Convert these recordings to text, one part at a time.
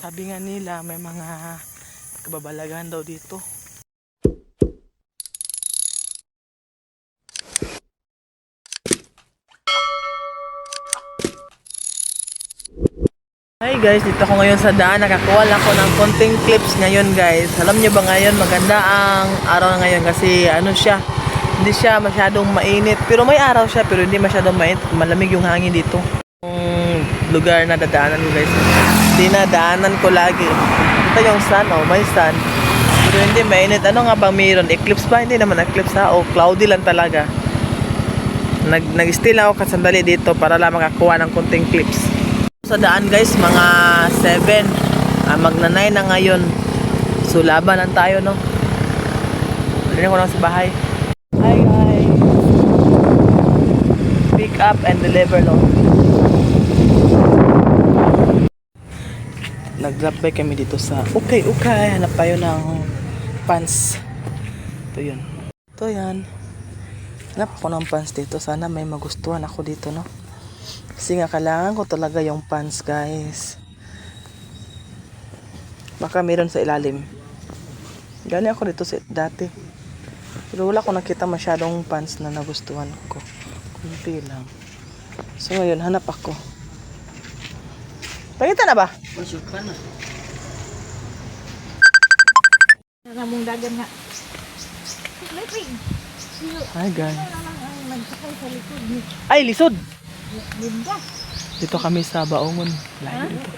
Sabi nga nila may mga kababalaghan daw dito. Hi guys, dito ako ngayon sa daan. Nakakuha lang ako ng konting clips ngayon guys. Alam niyo ba ngayon maganda ang araw ngayon kasi ano siya, hindi siya masyadong mainit. Pero may araw siya pero hindi masyadong mainit. Malamig yung hangin dito. Yung lugar na dadaanan ko guys. Dinadaanan ko lagi. Ito yung sun, oh, may sun. Pero hindi mainit. Ano nga bang mayroon? Eclipse ba? Hindi naman eclipse ha. O cloudy lang talaga. Nag-still ako kasandali dito para lang makakuha ng konting clips. Sa daan guys, mga 7 magna 9 na ngayon. So labanan tayo, no? Pwede ko lang sa bahay. Hi guys, pick up and deliver, no? Nag-drop by kami dito sa okay, hanap tayo ng pants. Ito yun. Ito yan. Hanap ko ng pants dito. Sana may magustuhan ako dito, no? Kasi nga kailangan ko talaga yung pants guys. Baka meron sa ilalim. Gani ako dito dati. Pero wala ko nakita masyadong pants na nagustuhan ko. Kunti lang. So ngayon hanap ako. Pakita na ba? Masuk ka na. Namong dagan nga. Hi guys. Nagsakay sa likod ni Ay, lisod! Linda. Dito kami sa Baongon. Layo dito.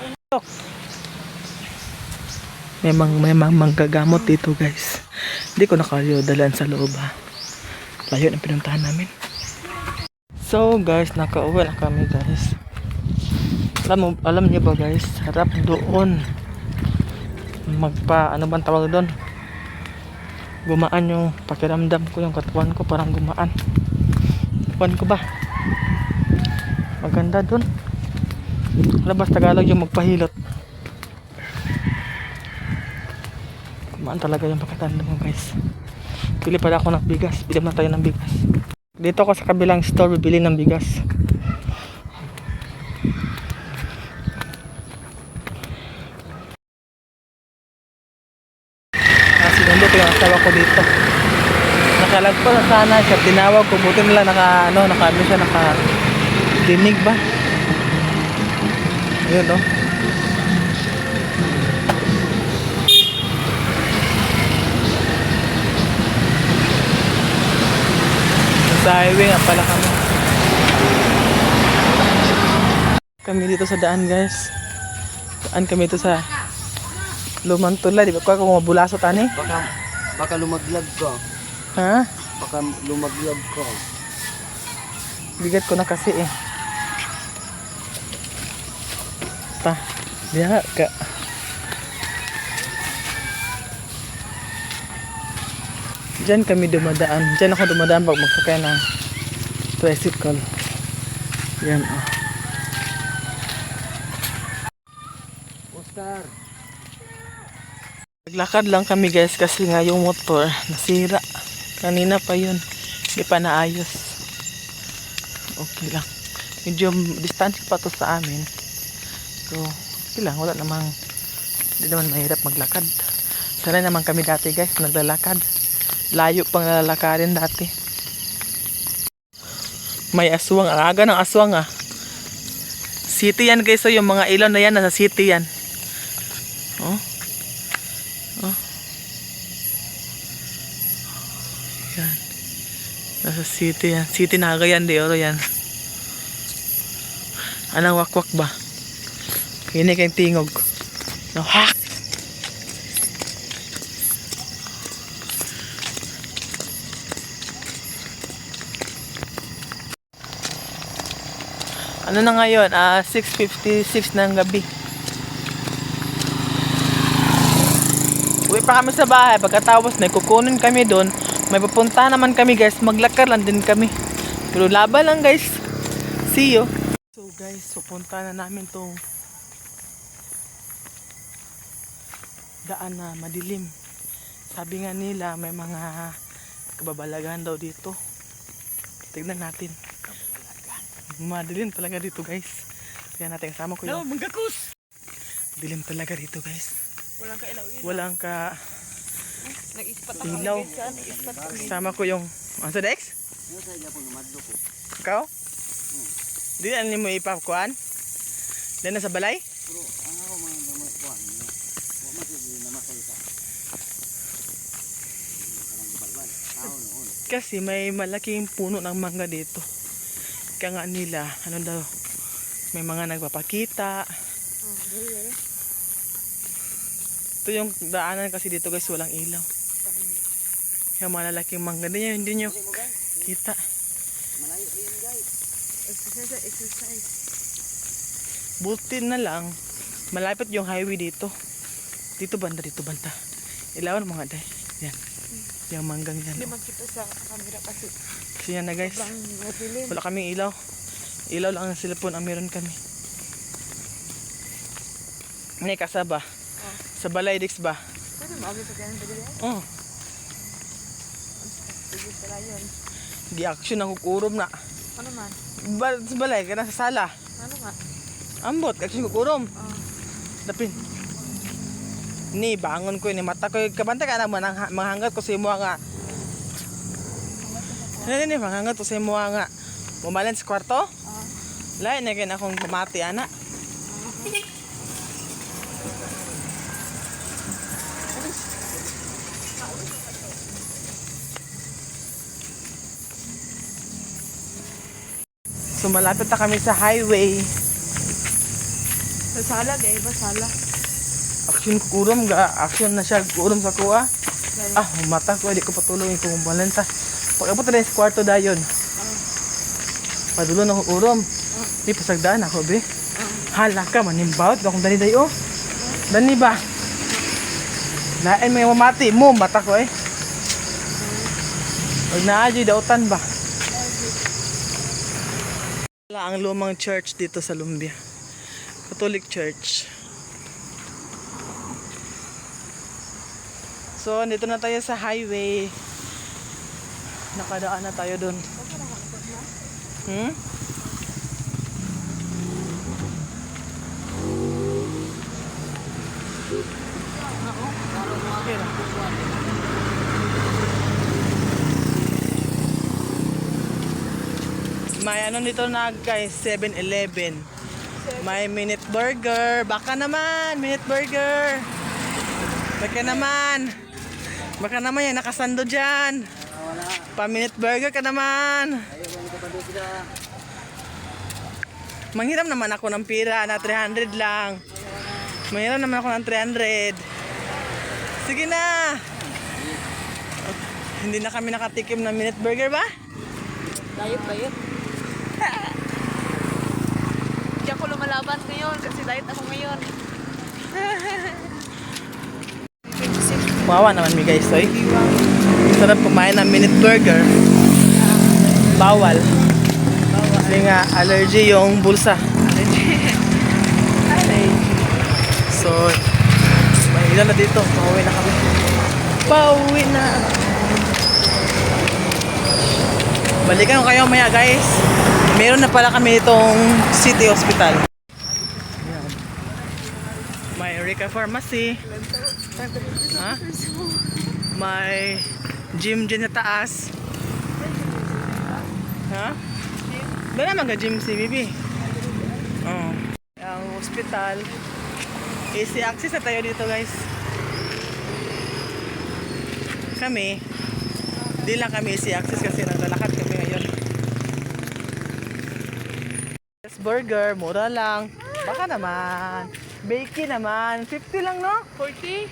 May manggagamot dito guys. Hindi ko nakayo dalan sa loob ha. Layo ng pinuntahan namin. So guys, nakauwi na kami guys. Alam niyo ba guys, harap doon. Ano bang tawag doon? Gumaan yung pakiramdam ko, yung katawan ko parang gumaan. Katawan ko ba? Maganda doon. Labas Tagalog yung magpahilot. Kumaan talaga yung pakatanda mo guys. Bili pala ako ng bigas. Bili na tayo ng bigas. Dito ako sa kabilang store bibili ng bigas. Sinundo ko yung asawa ko dito. Nakalagpo na sana siya. Tinawag ko. Buti nila dinig ba? Ayun, no? Sa highway nga pala kami dito sa daan guys. Daan kami dito sa Lumang Tulay. Di ba kung mabulasot ani? Baka lumaglag ko. Ha? Baka lumaglag ko. Bigat ko na kasi eh. Biya ka. Diyan kami dumadaan. Diyan ako dumadaan pag magsakay ng tricycle. Yan oh. Oscar. Naglakad lang kami guys kasi nga yung motor nasira. Kanina pa yun. Hindi pa naayos. Okay lang. Medyo distansya pa to sa amin. So, okay lang. Hindi naman mahirap maglakad. Sanay naman kami dati guys, naglalakad. Layo pang lalakarin dati. May aswang. Ang aga ng aswang ah. City yan guys. So, yung mga ilaw na yan, nasa city yan. Oh. Oh. Yan. Nasa city yan. City na yan, di oro yan. Anong wakwak ba? Ini kayong tingog. No, ha! Ano na ngayon? 6:56 ng gabi. Uwi pa kami sa bahay. Pagkatapos na kukunin kami doon. May pupunta naman kami guys. Maglakad lang din kami. Pero laban lang guys. See you. So guys, pupunta na namin tong daan na madilim. Sabi nga nila may mga kababalaghan daw dito. Tignan natin. Madilim talaga dito guys. Tignan natin, kasama ko yung Dilim talaga dito guys. Walang kailaw-ilaw. Walang ka Nag-ispat ako. ilaw. Nag-ispat ako. Kasama ko yung... Ano sa Dex? Ano sa iya po lumadlo ko? Ikaw? Di na mo ipakuan? Dahil na sa balay? Pero ang ako mga gamot ko ano. Wa man sige namatay ka. Kanang gibalbal. Tao noon. Kasi may malaking puno ng mangga dito. Kaya nga nila, ano daw, may mga nagpapakita. Ito yung daanan kasi dito guys, walang ilaw. Kaya malalaking mangga din yun, hindi nyo kita. Malayo yun guys. Exercise. Buti na lang, malapit yung highway dito. Dito banda. Ilawan mga day. Yan. Yung manggang yan. Hindi makita sa camera kasi Kasi yan na guys. sobrang madilim. Wala kaming ilaw. Ilaw lang ang cellphone ang meron kami. Ini kasaba. Sa balay Dix ba? Pwede maabi sa ganun ba dito? Oh, Sige pala yun. gi-action ang kukurom na. Ano man? Sa balay, ka na sa sala. Ano nga? Ambot, action kukurom. Ah. Dapin. Ni, bangon ko ni mata ko. Kabanta ka na manghangat ko sa imo nga. Ni, manghangat ko sa imo nga. Mumalan sa kwarto? Lain na kayo na akong pamati, ana. So malapit na kami sa highway. Sa sala, gaya ba sala? Action kukurom ga. Action na siya kukurom sa kuha. Ah, mata ko. Hindi ko patulungin kung balenta. Pag abot na sa kwarto dayon. Padulo na kukurom. Di pasagdaan ako, be. Hala ka, manimbawat. Kung dani dayo. Dani ba? Lain may mamati mo. Mata ko eh. Huwag na adyo, dautan ba? Wala ang lumang church dito sa Lumbia. Catholic Church. So, dito na tayo sa highway. Nakadaan na tayo dun. Hmm? Okay na. May ano dito na guys, 7-Eleven. May minute burger. Baka naman, minute burger. Baka naman. Baka naman yan, nakasando dyan. Pa-minute burger ka naman. Ayaw ko ka pa doon sila. Manghiram naman ako ng pira na 300 lang. Manghiram naman ako ng 300. Sige na. Hindi na kami nakatikim ng minute burger ba? Diet. Hindi ako lumalaban ngayon kasi diet ako ngayon. Wawa naman mi guys, oy. Sarap kumain ng minute burger. Bawal. Kasi nga allergy yung bulsa. So, may ilan na dito. Pauwi na kami. Pauwi na. Balikan ko kayo maya guys. Meron na pala kami itong city hospital. Ayan. May Eureka Pharmacy. Ha? May gym dyan sa taas. Ha? Doon naman ka gym si Bibi. Oh. Ang hospital. Easy access na tayo dito guys. Kami, di lang kami easy access kasi naglalakad kami ngayon. Burger, mura lang. Baka naman. Bakey naman. 50 lang, no? 40?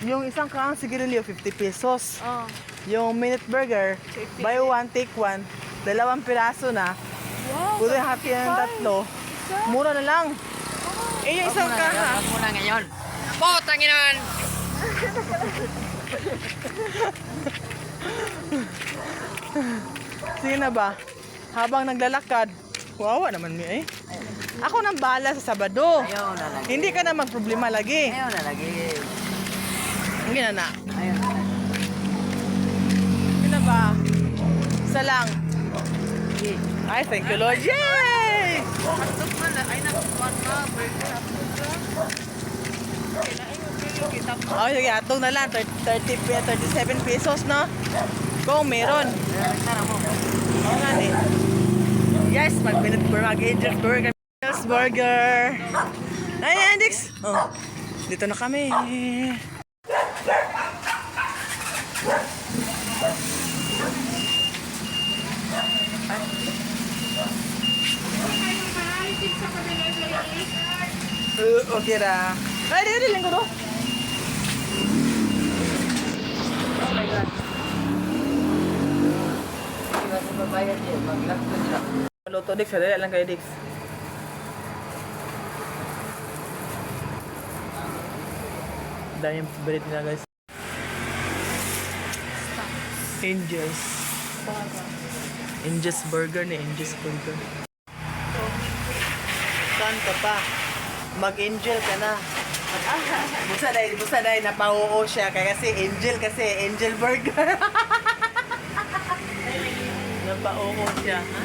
Yung isang kaang sigarilyo, 50 pesos. Oh. Yung minute burger, 50. buy one, take one. 2 piraso na. Wow. Puro hati ng tatlo. Mura na lang. Eh, yung isang kaha. Muna ngayon. Po, tanginan. Sige na ba? Habang naglalakad, wawa naman mi eh. Ako nang bahala sa Sabado. Ayaw na lagi. Hindi ka na magproblema lagi. Ayaw na lagi. Hindi na na. Ayaw na lagi. Hindi na ba? Isa lang. Ay, thank you Lord. Yay! Hotdog na. Ay, nakukuhan ka. Burger. Hotdog ka. Oh, sige, atong na lang. 37 pesos, no? Kung meron. Oo nga, eh. Yes, mag-Angel's Burger. Angel's Burger. Ay, Andix. Oh, dito na kami. Okay ra. Ay, dito lang ko. Oh my God. Mabayad din, mag-lock ko siya. Luto, Dix. Dali lang kayo, Dix. Dahil yung favorite nila, guys. Angel's. Angel's Burger ni Angel's Burger. Saan ka pa? Mag-angel ka na. Busa dahil napauo siya. Kaya kasi Angel Burger. Napauo siya. Ha?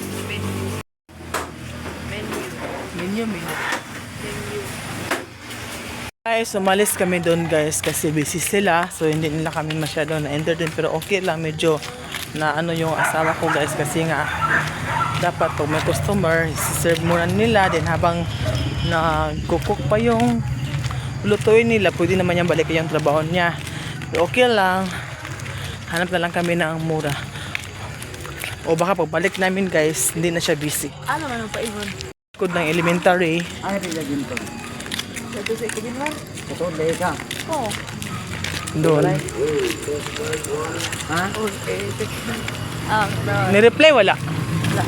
Menu. Guys, umalis kami doon guys kasi busy sila. So hindi nila kami masyado na-entertain. Pero okay lang, medyo na ano yung asawa ko guys. Kasi nga dapat pag may customer, serve muna nila. Then habang nagkukuk pa yung lutuin nila, pwede naman yung balik yung trabaho niya. Pero okay lang. Hanap na lang kami ng mura. O baka pagbalik namin guys, hindi na siya busy. Ano man ang paingon? Kod ng elementary. Ay, pila din to. Ito sa ikabin mo? Ito, dahil ka. Oo. Doon. Ha? Okay. No. Ni-reply wala. Wala.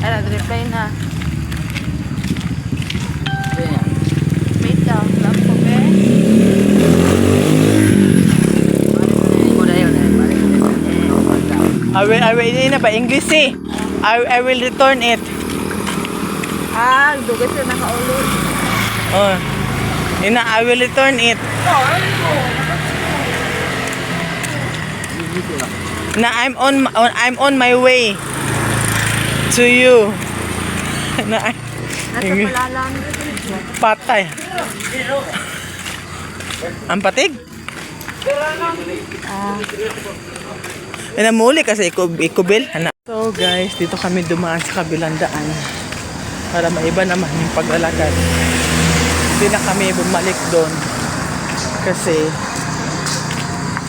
Ay, nag-reply na. Kaya, Wait lang. Lang po, okay? ko na yun eh. Balik ko na yun. I will, hindi na ba? English eh. I will return it. Dugas na nakaulod. Oh. Ina, I will return it. Na I'm on my way to you. Na Nasa palalang. patay. Ang patig? Muli kasi ikubil. So guys, dito kami dumaan sa kabilang daan para maiba naman yung paglalakad. Hindi na kami bumalik doon kasi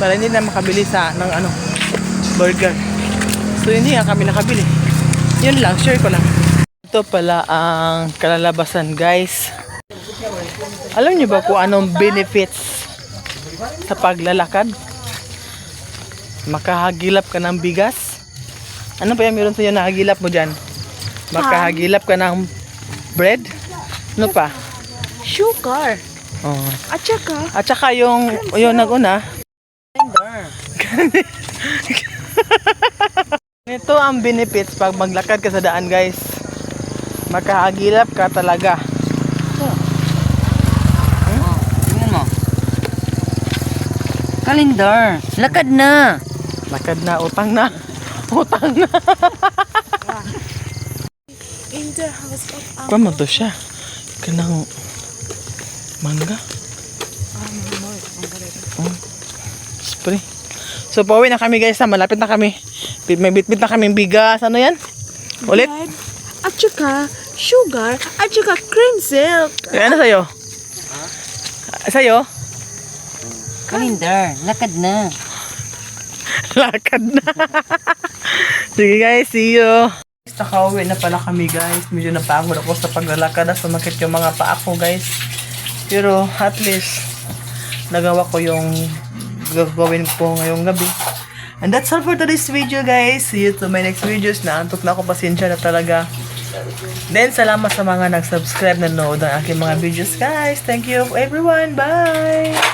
para hindi na makabili ng burger. So hindi nga kami nakabili. Yun lang, share ko lang. Ito pala ang kalalabasan guys. Alam niyo ba kung anong benefits sa paglalakad? Makahagilap ka ng bigas. Ano pa yung meron sa'yo na hagilap mo dyan? Makahagilap ka ng bread? Ano pa? Sugar. Oh. At At saka yung nag-una. Ito ang benefits pag maglakad ka sa daan guys. Makahagilap ka talaga. Tingnan mo. Calendar. Lakad na. Lakad na, utang na. Utang na. in the house of Kuha mo to siya. Kanang mangga. Oh. Spray. So, pauwi na kami guys. Malapit na kami. May bitbit na kaming bigas. Ano yan? Ulit? bread. At saka sugar. At saka cream silk. Ano sa'yo? Sa'yo? Calendar. Lakad na. Lakad na. Sige guys, see you. Nakauwi na pala kami guys. Medyo napagod ako sa paglalakad na sumakit yung mga paa ko guys. Pero at least nagawa ko yung gagawin ko ngayong gabi. And that's all for today's video guys. See you to my next videos. Naantok na ako, pasensya na talaga. Then salamat sa mga nag-subscribe na nanood ng aking mga videos guys. Thank you everyone. Bye!